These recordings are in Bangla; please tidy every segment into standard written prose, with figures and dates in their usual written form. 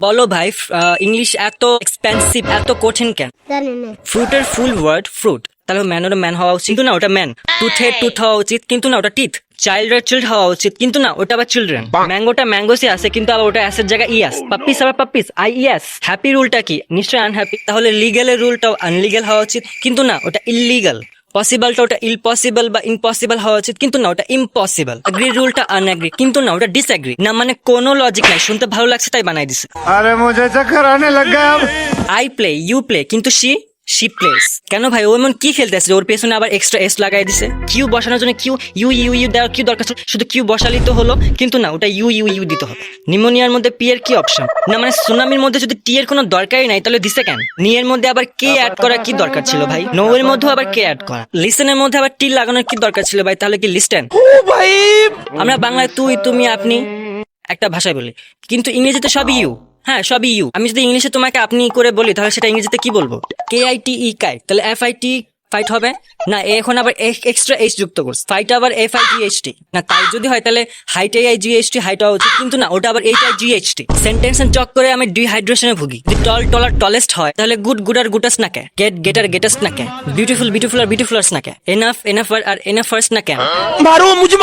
বলো ভাই, ইংলিশ এত এক্সপেন্সিভ, এত কঠিন কেন? জানি না। ফ্রুটের ফুল ওয়ার্ড ফ্রুট, তাহলে ম্যানের ম্যান হওয়া উচিত, কিন্তু না ওটা ম্যান। টুথের টুথ হওয়া উচিত, কিন্তু না ওটা টিথ। চাইল্ডের চিল্ড হওয়া উচিত, কিন্তু না ওটা আবার চিলড্রেন। ম্যাঙ্গোটা ম্যাঙ্গোসি আছে, কিন্তু আবার ওটা অ্যাসের জায়গায় ইয়াস। পাপ্পিস আবার পাপ্পিস, IES। হ্যাপি রুলটা কি? নিশ্চয়ই আনহ্যাপি। তাহলে লিগেলের রুলটাও আনলিগেল হওয়া উচিত, কিন্তু না ওটা ইললিগাল। পসিবলটা ওটা ইলপসিবল বা ইম্পসিবল হওয়া উচিত, কিন্তু না ওটা ইম্পসিবল। এগ্রি রুলটা আনএগ্রি, কিন্তু না ওটা ডিসএগ্রি। না মানে কোনো লজিক নাই, শুনতে ভালো লাগছে তাই বানাই দিছে। अरे मुझे चक्कर आने लग गया अब। আই প্লে, ইউ প্লে, কিন্তু শি প্লেস। কেন ভাই, ও এমন কি খেলতেছে ওর পেছনে আবার এক্সট্রা এস লাগাই দিছে? কিউ বসানোর জন্য কিউ ইউ ইউ ইউ দেওয়ার কি দরকার ছিল? শুধু কিউ বসালেই তো হলো, কিন্তু না ওটা ইউ ইউ ইউ দিতে হবে। নিউমোনিয়ার মধ্যে পি এর কি অপশন? না মানে সুনামির মধ্যে যদি টি এর কোনো দরকারই নাই, তাহলে দিছে কেন? নি এর মধ্যে আবার কে অ্যাড করা কি দরকার ছিল ভাই? নো এর মধ্যে আবার কে অ্যাড করা? লিসেনের মধ্যে আবার টি লাগানোর কি দরকার ছিল ভাই? তাহলে কি লিস্টেন? আমরা বাংলায় তুই, তুমি, আপনি একটা ভাষায় বলি, কিন্তু ইংরেজিতে সবই ইউ। হ্যাঁ, সবই ইউ। আমি যদি ইংলিশে তোমাকে আপনি করে বলি, তাহলে সেটা ইংরেজিতে কি বলবো? KITE কাইট, তাহলে FIT ফাইট হবে না? এখন আবার এক্সট্রা এইচ যুক্ত করছে, ফাইট আবার FITHT না? তাই যদি হয় তাহলে হাইট AIGHT হাইট হওয়া উচিত, কিন্তু না ওটা আবার HIGHT। সেন্টেন্স চক করে আমি ডিহাইড্রেশনে ভুগি। যদি টল আর টলেস্ট হয়, তাহলে গুড আর গুটাস না কে? গেট আর গেটাস্ট না কে? বিউটিফুল আর বিউটিফুলার্স না কে? এনাফ আর এনাফার্স না কেন? मारो मुझे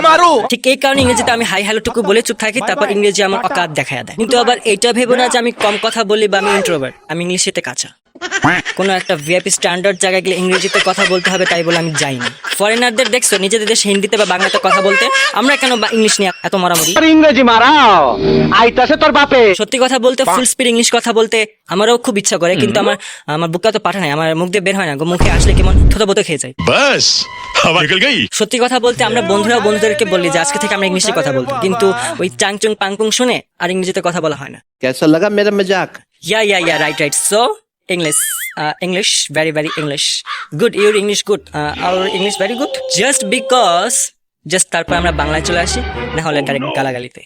मारो ঠিক এই কারণে ইংরেজিতে আমি হাই হ্যালো টুকু বলে চুপ থাকি, তারপর ইংরেজি আমার অকাত দেখায় দেয়। কিন্তু আবার এটা ভেবো না যে আমি কম কথা বলি বা আমি ইন্ট্রোভার্ট। আমি ইংলিশে কাঁচা। কোনো একটা ভিআইপি স্ট্যান্ডার্ড জায়গায় গেলে ইংরেজিতে কথা বলতে হবে, তাই বলে আমি যাইনি। ফরেনারদের দেখছো নিজেদের দেশে হিন্দিতে বা বাংলাতে কথা বলতে, আমরা কেন ইংলিশ নিয়ে এত মারামারি? ইংরেজি মারাও আইতাছে তোর বাপে। সত্যি কথা বলতে, ফুল স্পিড ইংলিশ কথা বলতে আমারও খুব ইচ্ছা করে, কিন্তু আমার বুকটা তো পাঠা নাই, আমার মুখ দিয়ে বের হয় না। মুখে আসলে কেমন থতবত খেয়ে যায়। बस हवा निकल गई। সত্যি কথা বলতে আমরা বন্ধুদেরকে বলি যে আজকে থেকে আমরা ইংলিশে কথা বলবো, কিন্তু ওই চাংচুং পাংপুং শুনে আর ইংরেজিতে কথা বলা হয় না। कैसा लगा मेरा मजाक? Yeah, right. So, English, very English. Good, your English good. Our English very good. Just তারপর আমরা বাংলায় চলে আসি, না হলে ডাইরেক্ট গালাগালিতে।